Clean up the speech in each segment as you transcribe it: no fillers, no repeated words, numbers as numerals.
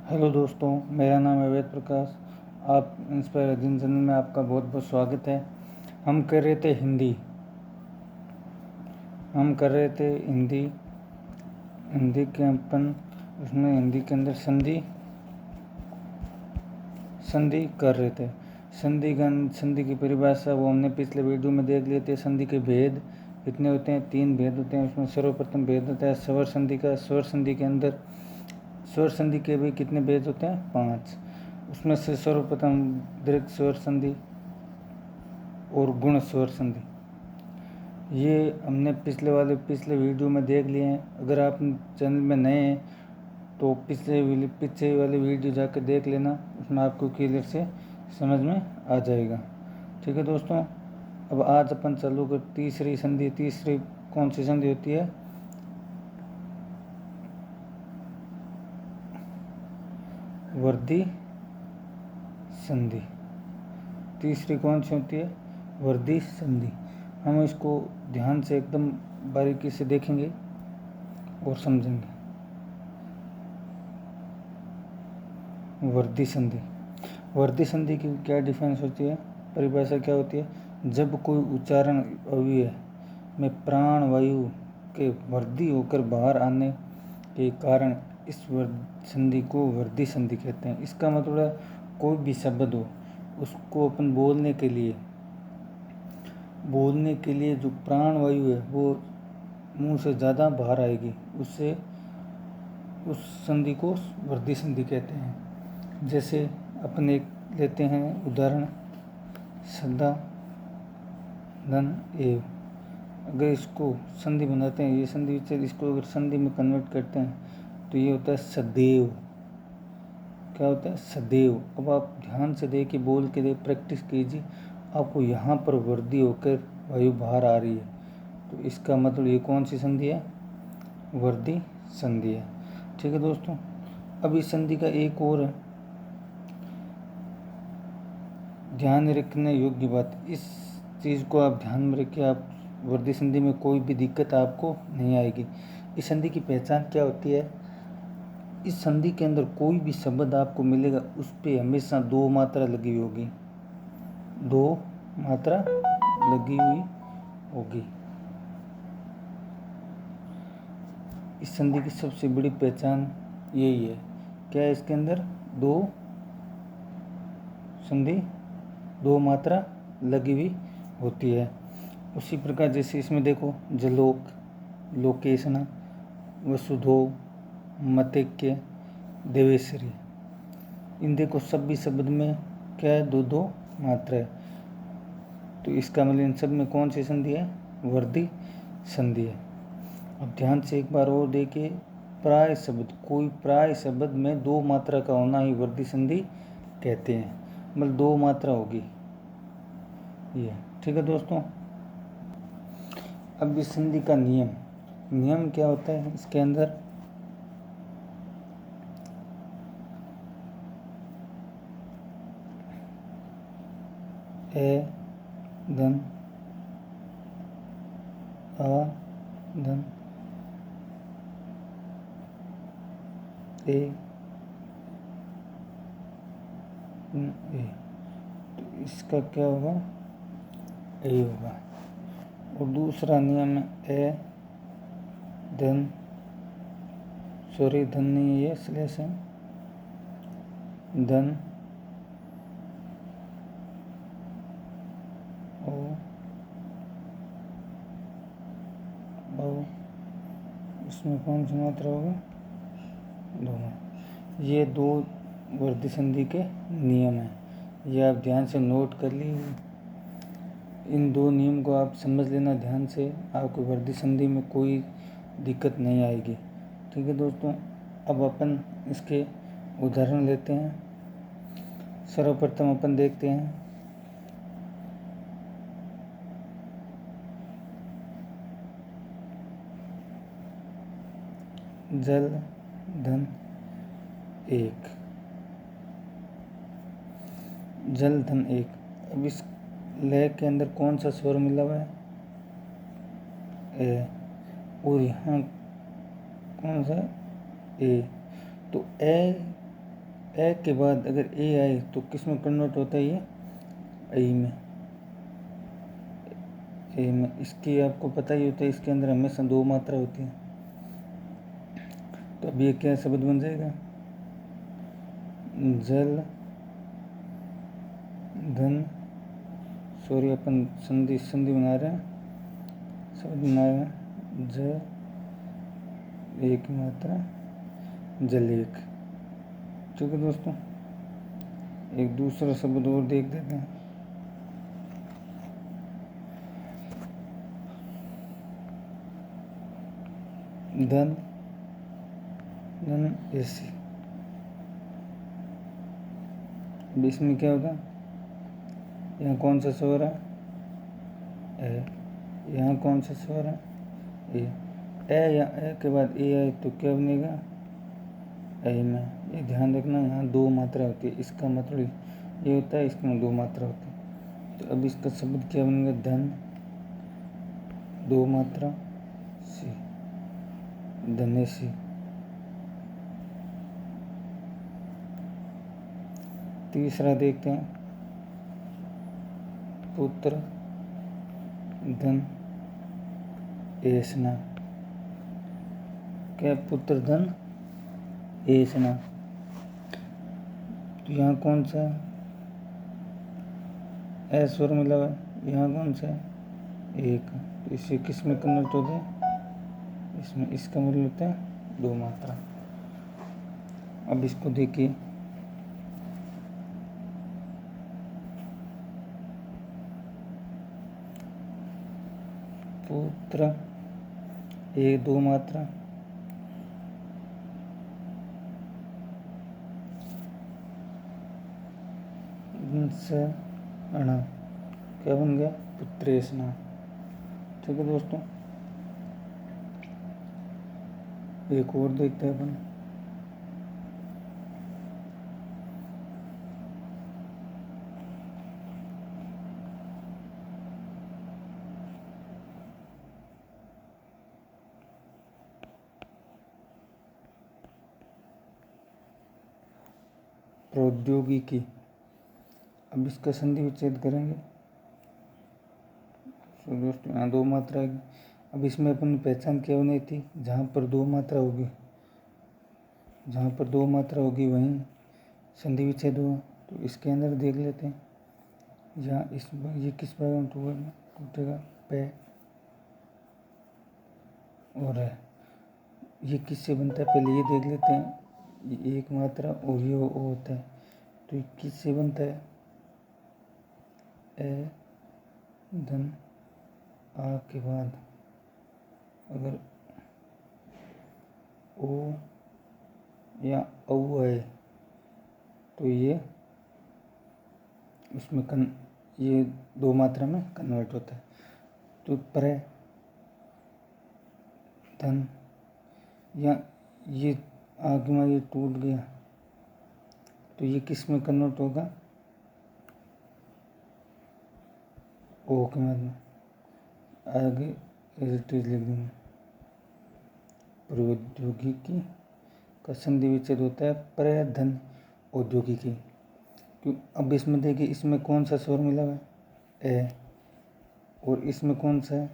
Hello दोस्तों, मेरा नाम है वेद प्रकाश। आप इंस्पायर अध्ययन चैनल में आपका बहुत बहुत स्वागत है। हम कर रहे थे हिंदी। हिंदी के अपन उसमें हिंदी के अंदर संधि कर रहे थे। संधि की परिभाषा वो हमने पिछले वीडियो में देख लिए थे। संधि के भेद कितने होते हैं? 3 भेद होते हैं। उसमें सर्वप्रथम भेद होता है स्वर संधि का। स्वर संधि के अंदर स्वर संधि के भी कितने भेद होते हैं? 5। उसमें से सर्वप्रथम दीर्घ स्वर संधि और गुण स्वर संधि, ये हमने पिछले वीडियो में देख लिए हैं। अगर आप चैनल में नए हैं तो पीछे वाली वीडियो जाकर देख लेना, उसमें आपको क्लियर से समझ में आ जाएगा। ठीक है दोस्तों, अब आज अपन चालू कर तीसरी संधि। तीसरी कौन सी संधि होती है? वर्धी संधि। तीसरी कौन सी होती है? वर्धी संधि। हम इसको ध्यान से एकदम बारीकी से देखेंगे और समझेंगे। वर्धी संधि। वर्धी संधि की क्या डिफरेंस होती है? परिभाषा क्या होती है? जब कोई उच्चारण अव्यय में प्राण वायु के वृद्धि होकर बाहर आने के कारण इस संधि को वर्धी संधि कहते हैं। इसका मतलब है कोई भी शब्द हो, उसको अपन बोलने के लिए जो प्राण वायु है वो मुंह से ज़्यादा बाहर आएगी, उससे उस संधि को वर्धी संधि कहते हैं। जैसे अपन एक लेते हैं उदाहरण, सदा धन एव। अगर इसको संधि बनाते हैं, ये संधि विच्छेद, इसको अगर संधि में कन्वर्ट करते हैं तो ये होता है सदैव। क्या होता है? सदैव। अब आप ध्यान से देखिए, बोल के प्रैक्टिस कीजिए। आपको यहाँ पर वृद्धि होकर वायु बाहर आ रही है, तो इसका मतलब ये कौन सी संधि है? वर्धी संधि है। ठीक है दोस्तों, अब इस संधि का एक और ध्यान रखने योग्य बात, इस चीज़ को आप ध्यान में रखिए, आप वर्धी संधि में कोई भी दिक्कत आपको नहीं आएगी। इस संधि की पहचान क्या होती है? इस संधि के अंदर कोई भी शब्द आपको मिलेगा, उस पर हमेशा 2 मात्रा लगी हुई होगी। 2 मात्रा लगी हुई होगी। इस संधि की सबसे बड़ी पहचान यही है। क्या है इसके अंदर? 2 मात्रा लगी हुई होती है। उसी प्रकार जैसे इसमें देखो, जलोक, लोकेशना, वसुधो, मतेक्य, देवेश्वरी, इन देखो सभी शब्द में क्या है? 2 मात्रा है। तो इसका मतलब इन सब में कौन सी संधि है? वर्धी संधि है। अब ध्यान से एक बार और देखिए, प्राय शब्द, कोई प्राय शब्द में 2 मात्रा का होना ही वर्धी संधि कहते हैं। मतलब 2 मात्रा होगी ये। ठीक है दोस्तों, अब इस संधि का नियम क्या होता है? इसके अंदर ए धन आ धन ए ए, तो इसका क्या होगा? ए होगा। और दूसरा नियम है ए धन, धन नहीं है, स्लेश है, धन ओ, इसमें कौन सी मात्रा होगी? दोनों। ये 2 वर्धी संधि के नियम हैं, ये आप ध्यान से नोट कर लीजिए। इन 2 नियम को आप समझ लेना ध्यान से, आपको वर्धी संधि में कोई दिक्कत नहीं आएगी। ठीक है दोस्तों, अब अपन इसके उदाहरण लेते हैं। सर्वप्रथम अपन देखते हैं जल धन एक। जल धन एक। अब इस लय के अंदर कौन सा स्वर मिला हुआ है? ए। और यहाँ कौन सा? ए। तो ए ए के बाद अगर ए आए तो किस में कन्वर्ट होता है ये, आई में। ए में इसकी आपको पता ही होता है, इसके अंदर हमेशा दो मात्रा होती है। तो अब ये क्या शब्द बन जाएगा, जल धन, सॉरी अपन संधि बना रहे हैं, शब्द बना रहे हैं, ज एक मात्रा जल एक। ठीक है दोस्तों, एक दूसरा शब्द और देख देते हैं। धन धन एसी। अब इसमें क्या होगा, यहाँ कौन सा स्वर है, ए। यहाँ कौन सा स्वर है, ए या ए के बाद ए आए तो क्या बनेगा, ए में। ये ध्यान रखना, यहाँ दो मात्रा होती है, इसका मतलब ये होता है, इसमें दो मात्रा होती है। तो अब इसका शब्द क्या बनेगा, धन दो मात्रा सी, धनेसी। तीसरा देखते हैं, पुत्र धन एसना। क्या, पुत्र धन एसना। तो यहाँ कौन सा है, ए स्वर मिला हुआ है, यहाँ कौन सा है, एक। तो इसे किस में कन्वर्ट होता है, इसमें। इसका मतलब होता है दो मात्रा। अब इसको देखिए, पुत्र एक दो मात्रा, से अणा, क्या बन गया, पुत्रेसना। ठीक है दोस्तों, एक और देखते हैं अपन। प्रौद्योगिकी। अब इसका संधि विच्छेद करेंगे। तो दोस्तों यहाँ दो मात्रा है। अब इसमें अपन पहचान क्या होनी थी, जहाँ पर दो मात्रा होगी, जहाँ पर दो मात्रा होगी वहीं संधि विच्छेद होगा। तो इसके अंदर देख लेते हैं, यहाँ इस ये किस भाग में टूटेगा, पे और है। ये किससे बनता है, पहले ये देख लेते हैं, ये एक मात्रा और ये ओ होता है। तो ये किससे बनता है, ए धन आ के बाद अगर ओ या औ है तो ये उसमें ये दो मात्रा में कन्वर्ट होता है। तो प्रे धन, या ये आगे में ये टूट गया तो ये किस में कन्वर्ट होगा, ओ के बाद में। आगे एज लिख देंगे। प्रौद्योगिकी का संधि विच्छेद होता है प्रधन औद्योगिकी। क्यों, अब इसमें देखिए, इसमें कौन सा स्वर मिला हुआ है, ए, और इसमें कौन सा है,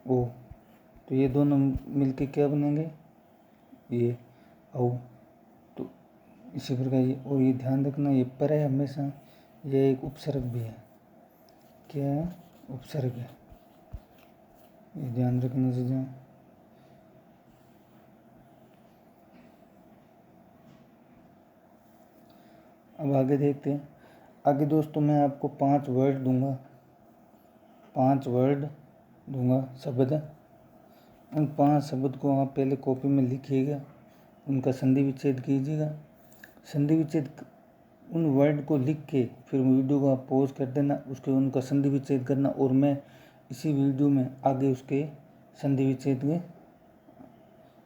ओ। तो ये दोनों मिलके क्या बनेंगे, ये औ। तो इसी प्रकार ये, और ये ध्यान रखना, ये पर है हमेशा, ये एक उपसर्ग भी है। क्या है, उपसर्ग है, ये ध्यान रखना चीज़ें। अब आगे देखते हैं। आगे दोस्तों मैं आपको 5 वर्ड दूंगा, 5 वर्ड दूंगा, शब्द। उन 5 शब्द को आप पहले कॉपी में लिखिएगा, उनका संधि विच्छेद कीजिएगा। संधि विच्छेद उन वर्ड को लिख के फिर वीडियो को आप पॉज कर देना, उसके उनका संधि विच्छेद करना, और मैं इसी वीडियो में आगे उसके संधि विच्छेद के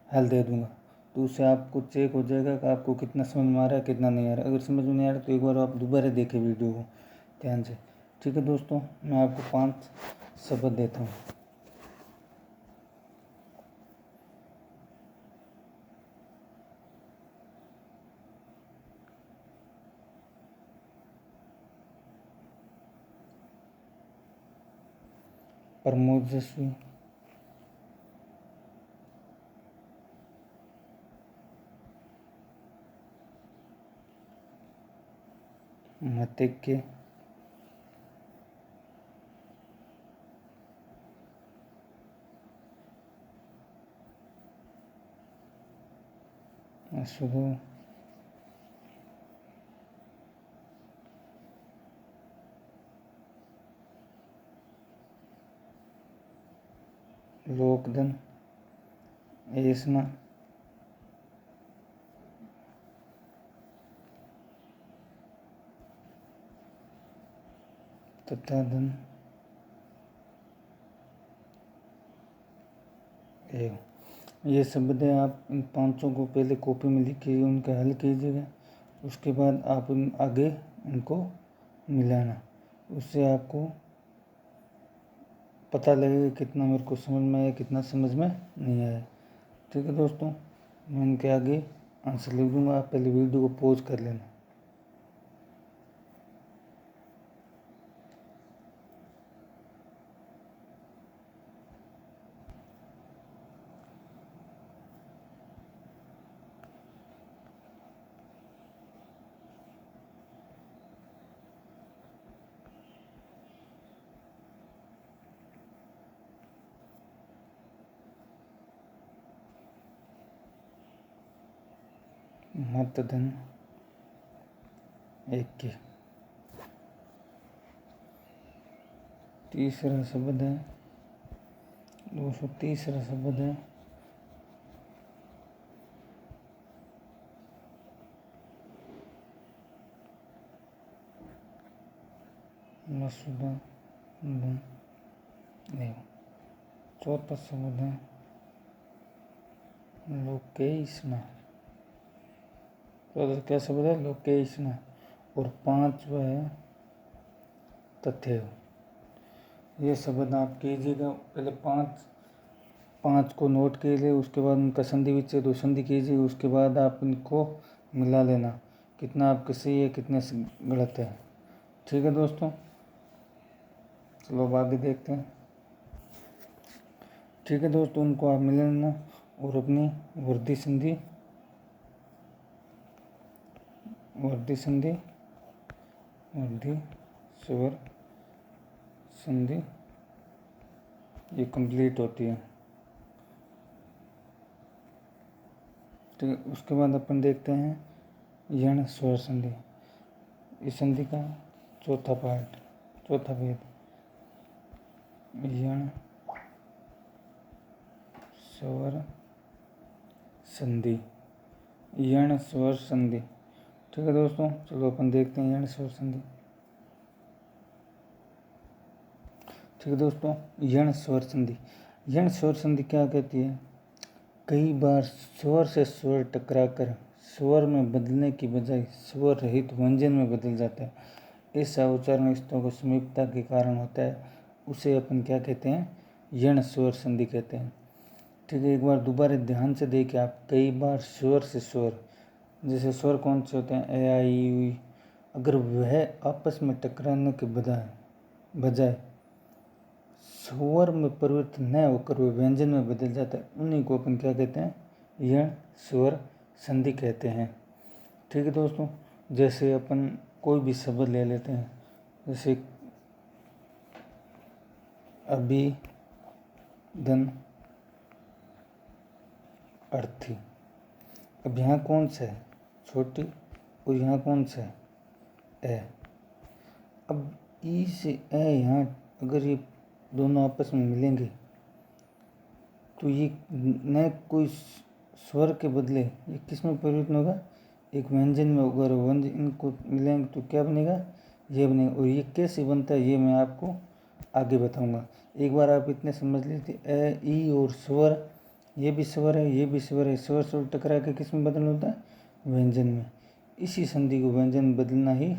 हल दे दूंगा। तो उससे आपको चेक हो जाएगा कि आपको कितना समझ में आ रहा है, कितना नहीं आ रहा है। अगर समझ में नहीं आ रहा तो एक बार आप दोबारा देखें वीडियो को ध्यान से। ठीक है दोस्तों, मैं आपको 5 शब्द देता हूँ। परमोजस्वी, मतिज्ञ, अशुभ, लोकधन, ऐष्णा, तथा धन एवं। ये शब्द है, आप इन पांचों को पहले कॉपी में लिखिए, उनका हल कीजिएगा। उसके बाद आप आगे इनको मिलाना, उससे आपको पता लगेगा कितना मेरे को समझ में आया, कितना समझ में नहीं आया। ठीक है दोस्तों, मैं इनके आगे आंसर लिख दूंगा, आप पहले वीडियो को पॉज कर लेना। मतधन, एक। तीसरा शब्द है 230 शब्द है मसूदा धन एवं। चौथा शब्द है लोकेशना। चौथा क्या शब्द है? लोकेशना। और पांचवा है तथ्य। ये शब्द आप कीजिएगा, पहले पाँच को नोट कीजिए, उसके बाद उनका संधि विच्छेद संधि कीजिए, उसके बाद आप इनको मिला लेना, कितना आपके सही है कितने गलत है। ठीक है दोस्तों, चलो अब आगे देखते हैं। ठीक है दोस्तों, उनको आप मिला लेना और अपनी वर्दी संधि स्वर संधि ये कंप्लीट होती है। ठीक है, उसके बाद अपन देखते हैं यण स्वर संधि। इस संधि का चौथा भेद यण स्वर संधि। यण स्वर संधि। ठीक है दोस्तों, चलो अपन देखते हैं यण स्वर संधि। ठीक है दोस्तों, यण स्वर संधि। यण स्वर संधि क्या कहती है? कई बार स्वर से स्वर टकराकर स्वर में बदलने की बजाय स्वर रहित व्यंजन में बदल जाता है। ऐसा उच्चारण स्तों को समीपता के कारण होता है, उसे अपन क्या कहते हैं? यण स्वर संधि कहते हैं। ठीक है, एक बार दोबारा ध्यान से देखिए आप। कई बार स्वर से स्वर, जैसे स्वर कौन से होते हैं? ए आई ई, अगर वह आपस में टकराने के बजाय स्वर में परिवर्तन न होकर वह व्यंजन में बदल जाता है, उन्हीं को अपन क्या कहते हैं? यण स्वर संधि कहते हैं। ठीक है दोस्तों, जैसे अपन कोई भी शब्द ले लेते हैं, जैसे अभिधन, अर्थी। अब यहाँ कौन सा है? छोटी, और यहाँ कौन सा है? ए। अब ई से ए यहाँ अगर ये दोनों आपस में मिलेंगे तो ये न कोई स्वर के बदले ये किस में परिवर्तन होगा? एक व्यंजन में होगा। और व्यंजन इनको मिलेंगे तो क्या बनेगा? ये बनेगा। और ये कैसे बनता है ये मैं आपको आगे बताऊंगा। एक बार आप इतने समझ लीजिए, ए ई और स्वर, ये भी स्वर है ये भी स्वर है। स्वर टकरा के किस में बदल होता है? व्यंजन में। इसी संधि को व्यंजन बदलना ही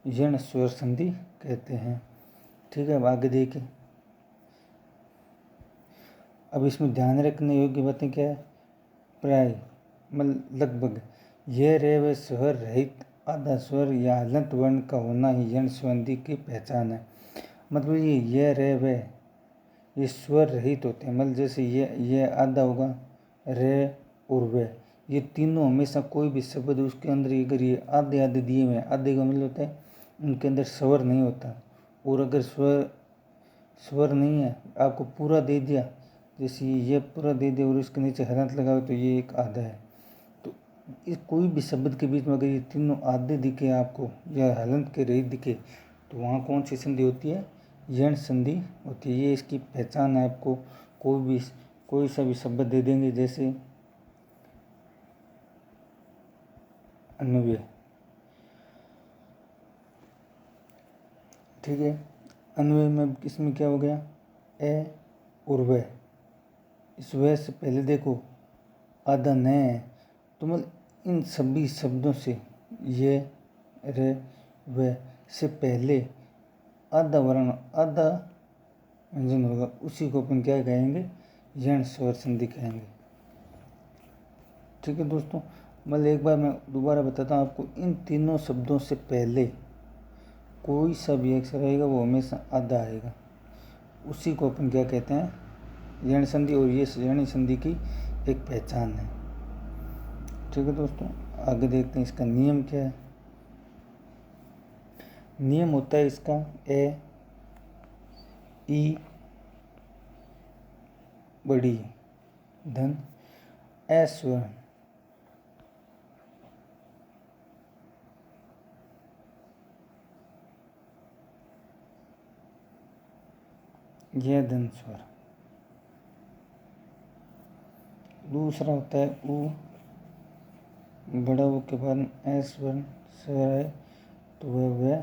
यण स्वर संधि कहते हैं। ठीक है, अब आगे देखिए। अब इसमें ध्यान रखने योग्य बातें क्या है? प्राय मतलब लगभग यह रे व स्वर रहित आधा स्वर या हलंत वर्ण का होना ही यण संधि की पहचान है। मतलब ये रे व ये स्वर रहित होते हैं। मतलब जैसे ये आधा होगा, रे और वे, ये तीनों हमेशा कोई भी शब्द उसके अंदर अगर ये आधे आधे दिए हुए हैं, आधे का मतलब होता है उनके अंदर स्वर नहीं होता। और अगर स्वर नहीं है, आपको पूरा दे दिया, जैसे ये पूरा दे दिया और इसके नीचे हलंत लगाओ तो ये एक आधा है। तो इस कोई भी शब्द के बीच में अगर ये तीनों आधे दिखे आपको या हलंत के रहित दिखे तो वहाँ कौन सी संधि होती है? यण संधि होती है। ये इसकी पहचान है। आपको कोई सा भी शब्द दे देंगे, जैसे अन्वय, ठीक है। अन्वय में इसमें क्या हो गया? ए और व। इस व से पहले देखो आधा न है, तो मतलब इन सभी शब्दों से ये रे व से पहले आधा वर्ण आधा व्यंजन होगा, उसी को अपन क्या कहेंगे? यण स्वर संधि कहेंगे। ठीक है दोस्तों, मतलब एक बार मैं दोबारा बताता हूँ आपको। इन तीनों शब्दों से पहले कोई सा भी अक्षर रहेगा वो हमेशा आधा आएगा, उसी को अपन क्या कहते हैं? यण संधि। और ये यण संधि की एक पहचान है। ठीक है दोस्तों, आगे देखते हैं इसका नियम क्या है। नियम होता है इसका ए ई बड़ी धन ए स्वर्ण, यह धन स्वर। दूसरा होता है ऊ बड़ा ऊ के बाद एस वर्ण स्वर है तो वह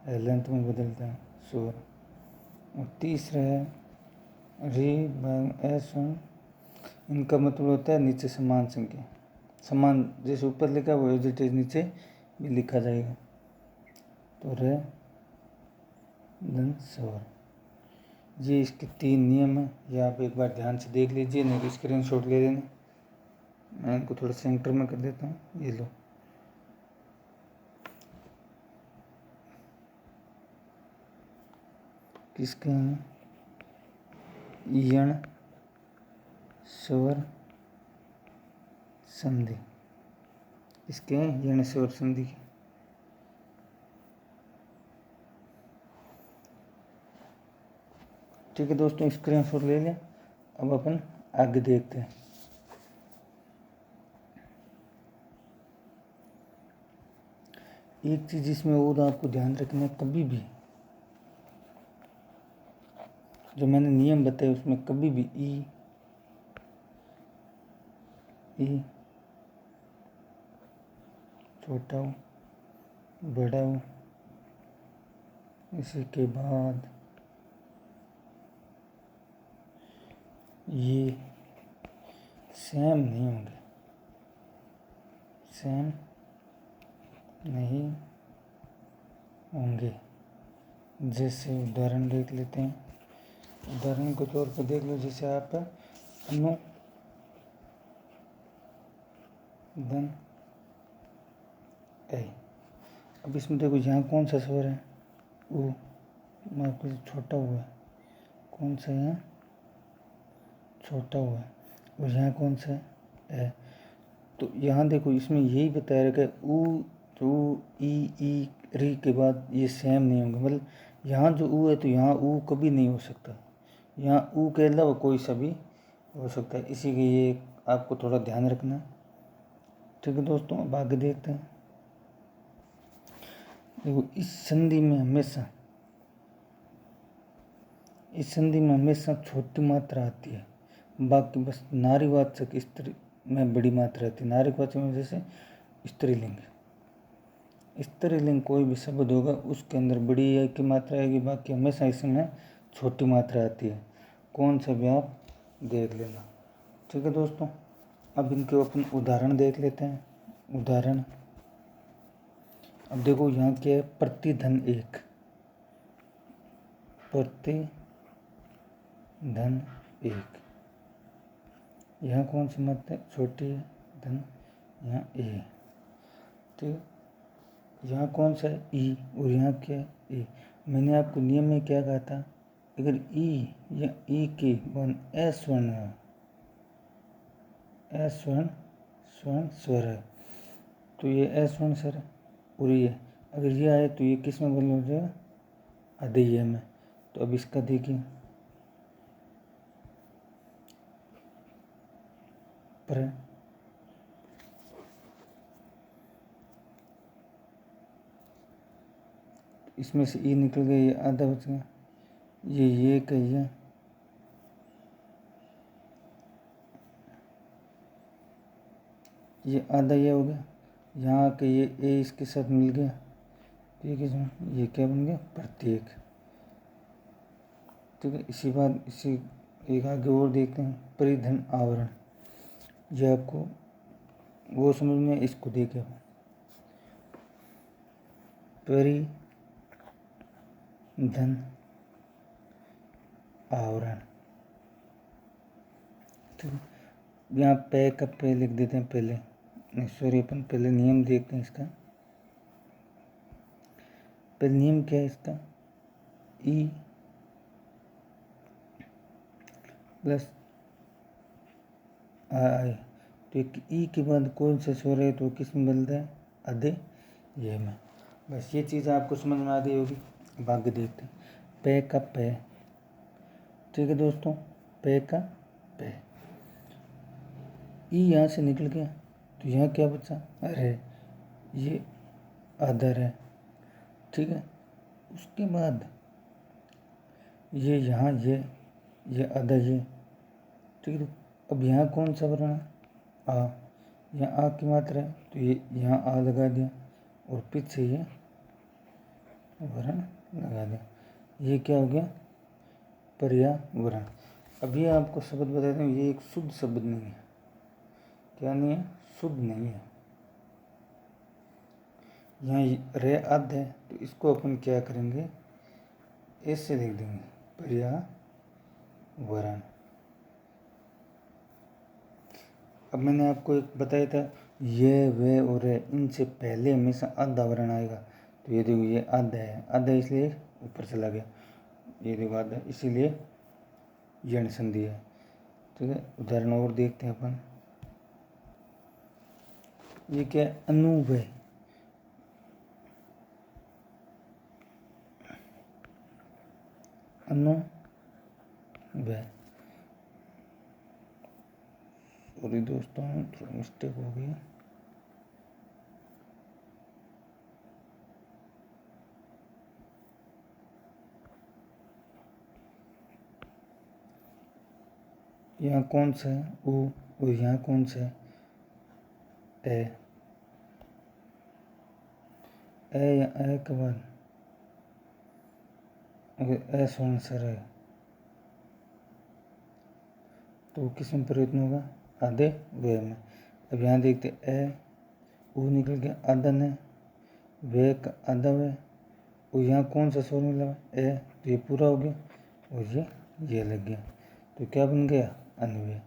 हलंत में बदलता है स्वर। और तीसरा है री एस वर्ण, इनका मतलब होता है नीचे समान संख्या, समान जैसे ऊपर लिखा है वो एज इट इज नीचे भी लिखा जाएगा। तो रे धन स्वर, ये इसके 3 नियम हैं। ये आप एक बार ध्यान से देख लीजिए, नहीं तो स्क्रीनशॉट ले लेना। मैं इनको थोड़ा सेंटर में कर देता हूँ, ये लो। किसके हैं? यण स्वर संधि, इसके हैं यण स्वर संधि के। ठीक है दोस्तों, स्क्रीनशॉट ले लें। अब अपन आगे देखते हैं। एक चीज इसमें और आपको ध्यान रखना है, कभी भी जो मैंने नियम बताए उसमें कभी भी ई छोटा हो बड़ा हो, इसी के बाद ये सेम नहीं होंगे, सेम नहीं होंगे। जैसे उदाहरण देख लेते हैं। उदाहरण के तौर पर देख लो, जैसे आप अनु धन ए। अब इसमें देखो यहाँ कौन सा स्वर है? ऊ, छोटा हुआ है। कौन सा यहाँ? छोटा हुआ है। और यहाँ कौन सा है? तो यहाँ देखो इसमें यही बताया रखा है, ऊ तो ई री के बाद ये सेम नहीं होंगे। मतलब यहाँ जो ऊ है तो यहाँ ऊ कभी नहीं हो सकता, यहाँ ऊ के अलावा कोई सा भी हो सकता है। इसी के ये आपको थोड़ा ध्यान रखना है। ठीक है दोस्तों, अब आगे देखते हैं। देखो इस संधि में हमेशा छोटी मात्रा आती है, बाकी बस नारीवाचक स्त्री में बड़ी मात्रा आती है। नारीवाचक में जैसे स्त्रीलिंग, स्त्रीलिंग कोई भी शब्द होगा उसके अंदर बड़ी की मात्रा आएगी, बाकी हमेशा इसमें छोटी मात्रा आती है। कौन सा भी आप देख लेना। ठीक है दोस्तों, अब इनके अपन उदाहरण देख लेते हैं। उदाहरण, अब देखो यहाँ क्या है? प्रतिधन 1, प्रतिधन 1। यहाँ कौन सी मात्रा छोटी है? धन, यहाँ ए। ठीक, यहाँ कौन सा है? ई। और यहाँ क्या है? ए। मैंने आपको नियम में क्या कहा था? अगर ई या ई के बाद एस वर्ण है, एस वर्ण स्वर्ण स्वर है, तो ये एस वर्ण स्वर है। और ये अगर ये आए तो ये किस में बदल हो जाएगा, अधेय में। तो अब इसका देखिए, पर इसमें से ई निकल गया, ये आधा बच गया, ये कहिए, ये आधा ये हो गया, यहाँ के ये ए इसके साथ मिल गया, तो ये किसमें, ये क्या बन गया, प्रत्येक। ठीक है, इसी बात इसी एक आगे और देखते हैं, परिधन आवरण। ये आपको वो समझ में, इसको देखे, परिधन आवरण। ठीक है, यहाँ पे का पे लिख देते हैं पहले, नहीं सॉरी, अपन पहले नियम देखते हैं इसका। पहले नियम क्या है इसका, ई प्लस आई। तो ई के बाद कौन सा स्वर है, तो किस में बदलता है, अधे ये में। बस ये चीज़ आपको समझ में आ गई होगी। अब आगे देखते हैं, पे का पे। ठीक है दोस्तों, पे का पे, ई यहाँ से निकल गया, तो यहाँ क्या बचा, अरे ये अधर है। ठीक है, उसके बाद ये यहाँ ये अधर ये। ठीक है, अब यहाँ कौन सा वर्ण है, आ। यहाँ आ की मात्रा है, तो ये यहाँ आ लगा दिया, और पीछे ये वर्ण लगा दिया। ये क्या हो गया, पर्यावरण। अभी आपको शब्द बताते हैं, ये एक शुद्ध शब्द नहीं है। क्या नहीं है, शुद्ध नहीं है। यहाँ रे अध है, तो इसको अपन क्या करेंगे, ऐसे लिख देंगे, पर्यावरण। अब मैंने आपको एक बताया था, ये वे और इनसे पहले हमेशा अध आवरण आएगा। तो ये देखो, ये अध है, अध है इसलिए ऊपर चला गया, ये देखो अध है, इसीलिए यण संधि है। ठीक है, उदाहरण और देखते हैं अपन। ये क्या है, अनुव्यय। अनुव्यय, सॉरी दोस्तों, थोड़ा मिस्टेक हो गई। यहाँ कौन सा है, ओ, और यहाँ कौन सा है, ए। ए या ए के बाद अगर ए स्वर्ण सर है, तो किस में परिवर्तन होगा, आधे वे में। अब यहाँ देखते, ए ऊ निकल गया, आधन है, वे का आधा वे, और यहाँ कौन सा स्वर मिला, ए, तो ये पूरा हो गया, और ये लग गया, तो क्या बन गया, अन्वय।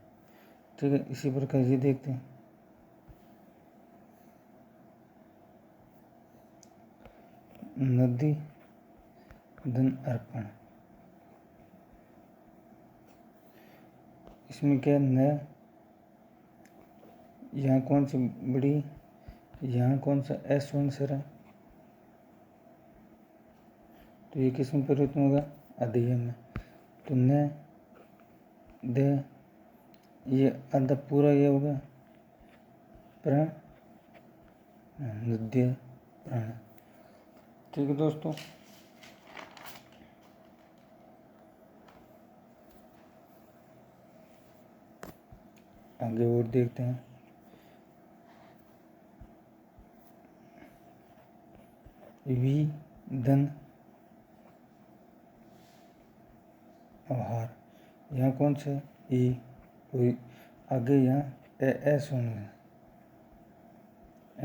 ठीक है, इसी प्रकार ये देखते हैं, नदी धन अर्पण। इसमें क्या, न, यहाँ कौन सी बड़ी, यहाँ कौन सा एस वन सर है, तो ये किस में परिवर्तन होगा, अधेय में। तो न दे, ये आधा पूरा ये होगा, प्राण, नद्य प्राण। ठीक है दोस्तों, आगे और देखते हैं। वी धन आहार, यहाँ कौन सा ई, कोई आगे यहाँ एस वन है,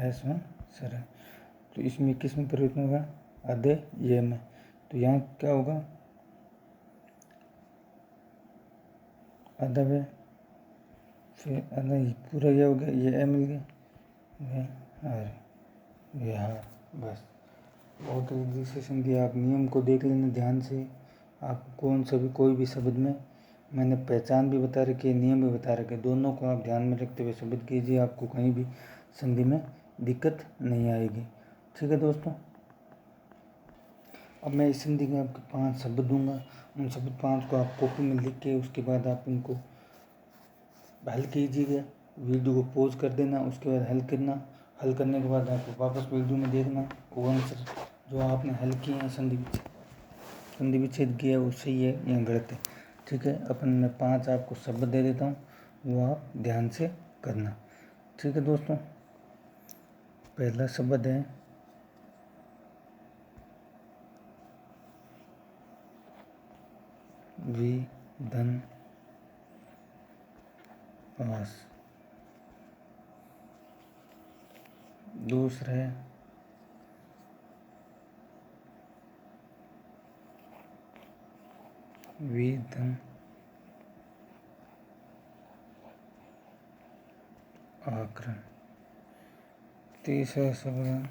एस वन सर है, तो इसमें किस में परिवर्तन होगा, आधे ये में। तो यहाँ क्या होगा, आधा वे, फिर आधा पूरा ये हो गया, ये ए मिल गया, विहार। बस बहुत ईजी से संधि, आप नियम को देख लेना ध्यान से, आपको कोई भी शब्द में मैंने पहचान भी बता रखी है, नियम भी बता रखे, दोनों को आप ध्यान में रखते हुए शब्द कीजिए, आपको कहीं भी संधि में दिक्कत नहीं आएगी। ठीक है दोस्तों, अब मैं इस संधि के आपके 5 शब्द दूंगा। उन शब्द 5 को आप कॉपी में लिख के उसके बाद आप उनको हल कीजिएगा। वीडियो को पॉज कर देना, उसके बाद हल करना। हल करने के बाद आपको वापस वीडियो में देखना वो आंसर जो आपने हल किए हैं, संधि विच्छेद किया है वो सही है या गलत है। ठीक है, अपन मैं 5 आपको शब्द दे देता हूँ, वो आप ध्यान से करना। ठीक है दोस्तों, पहला शब्द है विधनवास। दूसरा है विधन आकरण। तीसरा शब्द है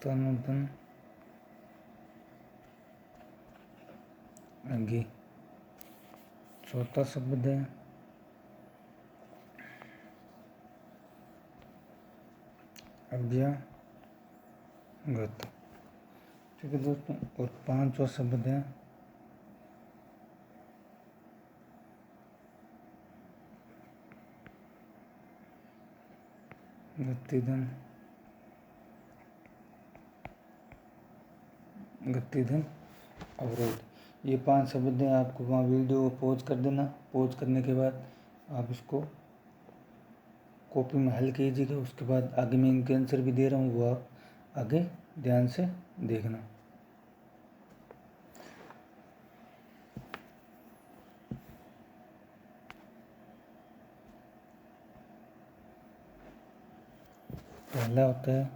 तनोदन आगे। चौथा शब्द है अभ्यागत। ठीक है दोस्तों, और 5वां शब्द है गतिधन अवरोध। ये 5 शब्द हैं, आपको वहाँ वीडियो को पॉज कर देना। पॉज करने के बाद आप इसको कॉपी में हल कीजिएगा। उसके बाद आगे मैं इनके आंसर भी दे रहा हूँ, वो आप आगे ध्यान से देखना। पहला होता है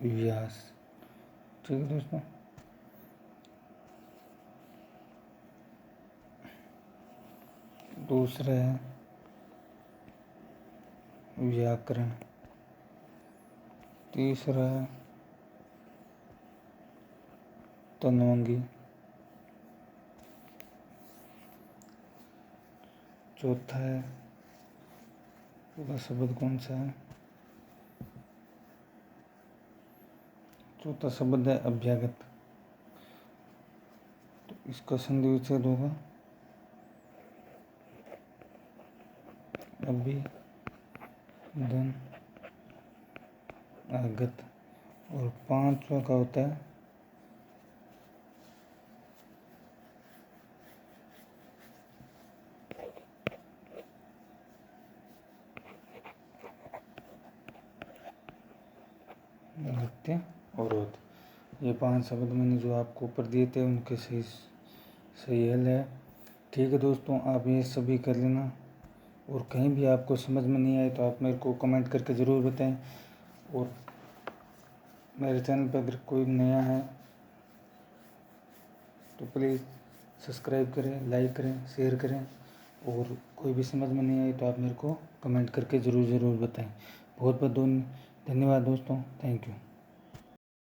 व्यास। ठीक है दोस्तों, दूसरा है व्याकरण। तीसरा है तन्वंगी। चौथा है, पूरा शब्द कौन सा है, चौथा शब्द है अभ्यागत। तो इसका संधि विच्छेद होगा अभिधन आगत। और 5वां का होता है नृत्य अवरोध। ये 5 शब्द मैंने जो आपको ऊपर दिए थे उनके सही हल है। ठीक है दोस्तों, आप ये सभी कर लेना। और कहीं भी आपको समझ में नहीं आए तो आप मेरे को कमेंट करके ज़रूर बताएं। और मेरे चैनल पर अगर कोई नया है तो प्लीज़ सब्सक्राइब करें, लाइक करें, शेयर करें। और कोई भी समझ में नहीं आई तो आप मेरे को कमेंट करके ज़रूर बताएं। बहुत बहुत धन्यवाद दोस्तों, थैंक यू।